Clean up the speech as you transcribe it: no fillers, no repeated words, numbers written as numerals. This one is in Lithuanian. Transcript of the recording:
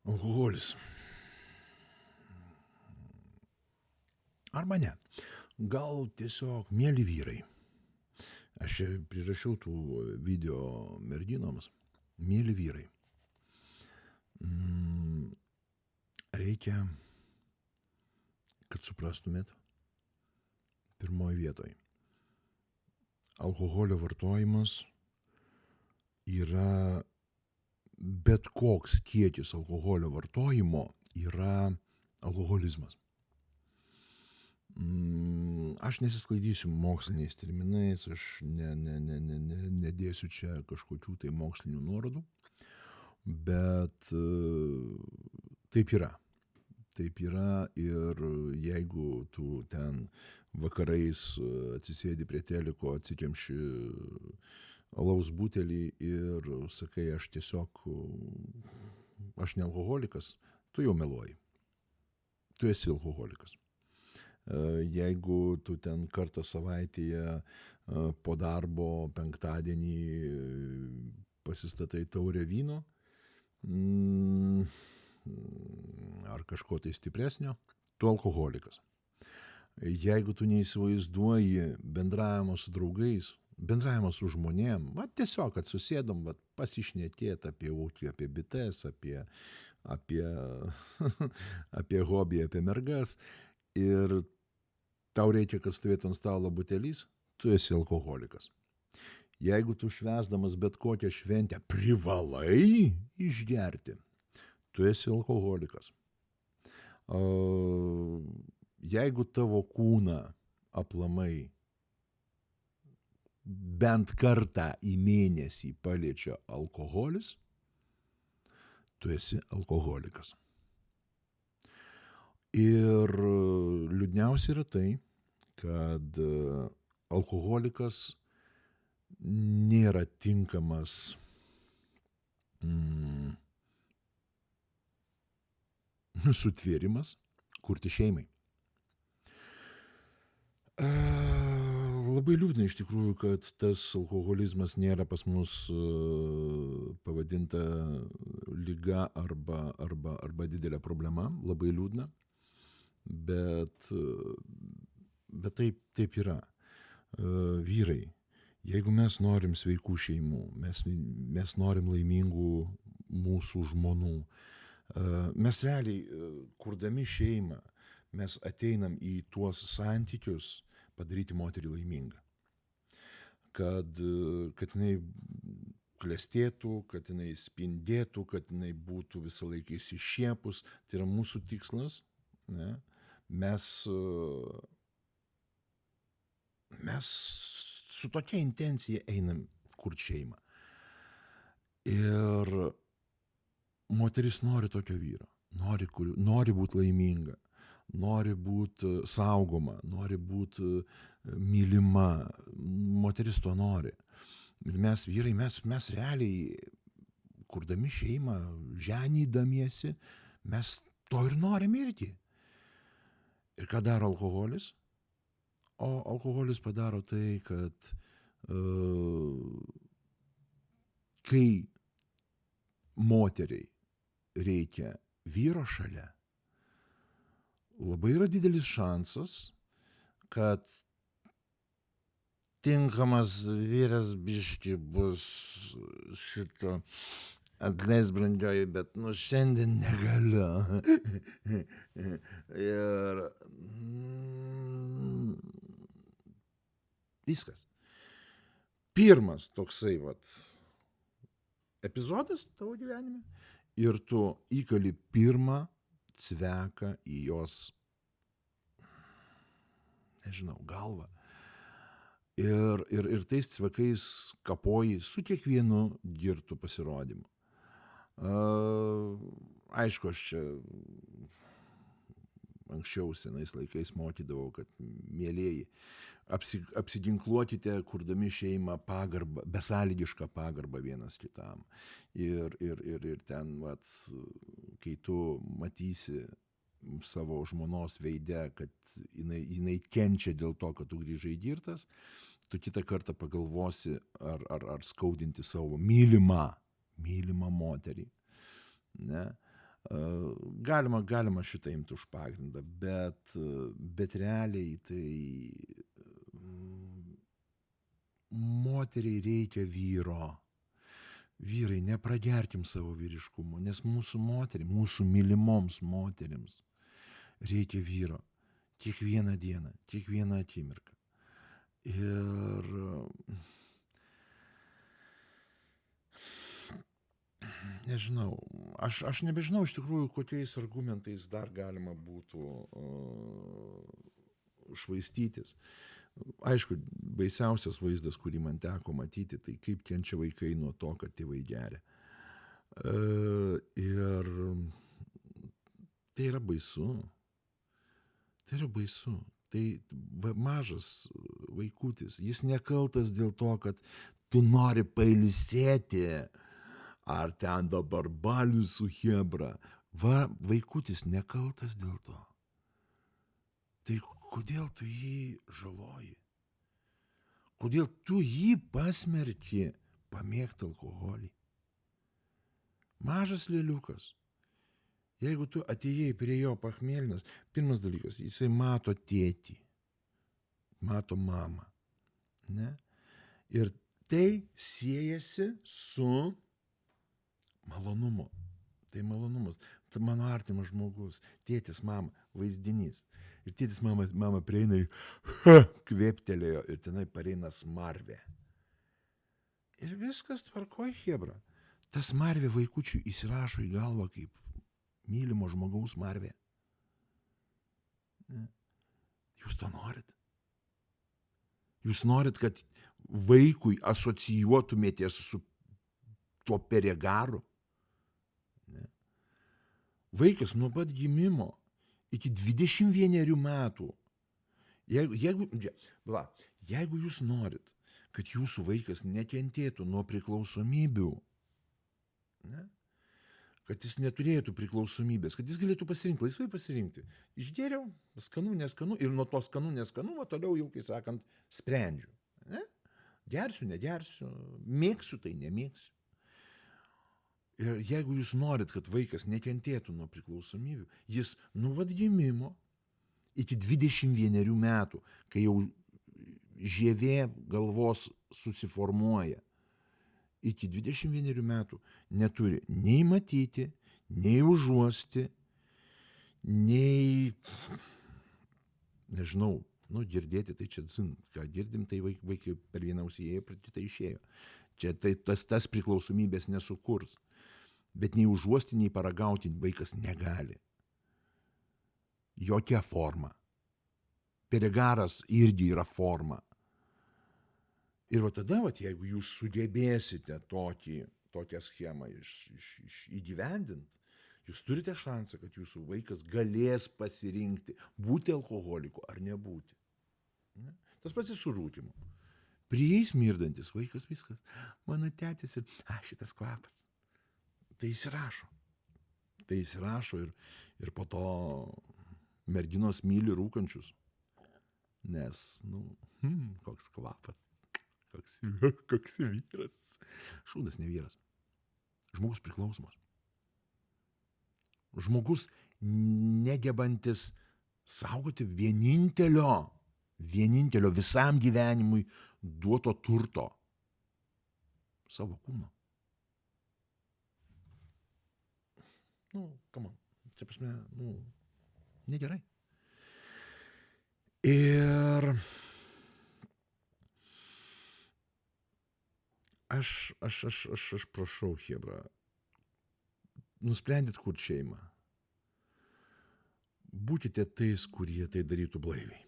Alkoholis. Arba ne. Gal tiesiog mėly vyrai. Aš čia prirašiau tų video merginoms. Mėly vyrai. Reikia, kad suprastumėt, pirmoje vietoje. Alkoholio vartojimas yra bet koks kiekis alkoholio vartojimo yra alkoholizmas. Aš nesisklaidysiu moksliniais terminais, aš nedėsiu čia kažkokių tai mokslinių nuorodų, bet taip yra. Taip yra ir jeigu tu ten vakarais atsisėdi prie teliko, atsikemši alaus butelį ir sakai, aš ne alkoholikas, tu jau meluoji. Tu esi alkoholikas. Jeigu tu ten kartą savaitėje po darbo penktadienį pasistatai taurę vyno ar kažko tai stipresnio, tu alkoholikas. Jeigu tu neįsivaizduoji bendravimo su draugais, bendravimo su žmonėm, tiesiog, kad susėdom, pasišnekėt apie ūkį, apie bites, apie hobį, apie mergas ir tau reikia, kad stovėtų ant stalo butelys, tu esi alkoholikas. Jeigu tu švęsdamas bet kokią šventę privalai išgerti, tu esi alkoholikas. Jeigu tavo kūną aplamai bent kartą į mėnesį paliečia alkoholis, tu esi alkoholikas. Ir liūdniausia yra tai, kad alkoholikas nėra tinkamas sutvėrimas kurti šeimai. Labai liūdna iš tikrųjų, kad tas alkoholizmas nėra pas mus pavadinta liga arba didelė problema, labai liūdna, bet taip yra. Vyrai, jeigu mes norim sveikų šeimų, mes norim laimingų mūsų žmonų, mes realiai, kurdami šeimą, mes ateinam į tuos santykius padaryti moterį laimingą. Kad jinai klestėtų, kad jinai spindėtų, kad jinai būtų visą laiką išsišiepus. Tai yra mūsų tikslas. Ne? Mes su tokia intencija einam kurti šeimą. Ir moteris nori tokio vyro, nori būti laiminga, nori būti saugoma, nori būti mylima, moteris to nori. Ir mes vyrai, mes realiai, kurdami šeimą, ženydamiesi, mes to ir norim irgi. Ir ką daro alkoholis? O alkoholis padaro tai, kad kai moteriai reikia vyro šalia, labai yra didelis šansas, kad tinkamas vyras biški bus šito atleis brangioji, bet šiandien negaliu. Ir viskas. Pirmas toksai epizodas tavo gyvenime ir tu įkali pirmą cveką į jos, nežinau, galvą. Ir tais cvekais kapoji su kiekvienu girtu pasirodymu. Aišku, aš čia anksčiau senais laikais mokydavau, kad mielieji, apsiginkluokite, kurdami šeimą, pagarbą, besąlygišką pagarbą vienas kitam. Ir ten, kai tu matysi savo žmonos veide, kad jinai kenčia dėl to, kad tu grįžai girtas, tu kitą kartą pagalvosi, ar skaudinti savo mylimą moterį. Ne? Galima šitą imti už pagrindą, bet realiai tai moteriai reikia vyro. Vyrai, nepragerkim savo vyriškumo, nes mūsų mylimoms moterims reikia vyro. Kiekvieną dieną, kiekvieną akimirką. Ir nežinau, aš nebežinau iš tikrųjų, kokiais argumentais dar galima būtų švaistytis. Aišku, baisiausias vaizdas, kurį man teko matyti, tai kaip kenčia vaikai nuo to, kad tėvai geria. Ir tai yra baisu. Tai yra baisu. Tai mažas vaikutis, jis nekaltas dėl to, kad tu nori pailsėti, ar ten dabar balius su chebra. Vaikutis nekaltas dėl to. Tai kodėl tu jį žaloji? Kodėl tu jį pasmerki pamėgti alkoholį? Mažas lėliukas. Jeigu tu atėjai prie jo pachmėlinas, pirmas dalykas, jisai mato tėtį, mato mamą. Ne? Ir tai siejasi su malonumu. Tai malonumas. Tai mano artimas žmogus, tėtis, mama, vaizdinys. Ir tėtis mama prieina ir kvėptelėjo ir tenai pareina smarvė. Ir viskas tvarkoj, chebra. Ta smarvė vaikučių įsirašo į galvą kaip mylimo žmogaus smarvė. Jūs to norit? Jūs norit, kad vaikui asocijuotumėtės su tuo peregaru? Ne? Vaikas nuo pat gimimo iki 21 metų. Jeigu jūs norit, kad jūsų vaikas nekentėtų nuo priklausomybių, ne? Kad jis neturėtų priklausomybės, kad jis galėtų pasirinkti, laisvai pasirinkti. Išgėriau, skanu, neskanu ir nuo to skanu, neskanumo toliau jau, kai sakant, sprendžiu. Ne? Gersiu, negersiu, mėgsiu, tai nemėgsiu. Ir jeigu jūs norit, kad vaikas nekentėtų nuo priklausomybių, jis nuo vat gimimo iki 21 metų, kai jau žievė galvos susiformuoja, iki 21 metų neturi nei matyti, nei užuosti, nei, nežinau, girdėti, tai čia, ką girdim, tai vaikai per vieną ausį įėjo, per kitą išėjo. Čia tai tas priklausomybės nesukurs. Bet nei užuosti, nei paragauti vaikas negali. Jokia forma. Peregaras irgi yra forma. Ir va tada, jeigu jūs sugebėsite tokią schemą įgyvendinti, jūs turite šansą, kad jūsų vaikas galės pasirinkti, būti alkoholiku ar nebūti. Ne? Tas pats ir su rūkymu. Prieis mirdantis vaikas, viskas. Mano tėtis ir, šitas kvapas. Tai įsirašo. Tai įsirašo ir po to merginos myli rūkančius. Nes, koks kvapas. Koks vyras. Šūdas ne vyras. Žmogus priklausomas. Žmogus negebantis saugoti vienintelio visam gyvenimui duoto turto. Savo kūno. Come on. Čia prasme, negerai. Ir aš prašau, chebra, nusprendėt kurt šeimą. Būkite tais, kurie tai darytų blaiviai.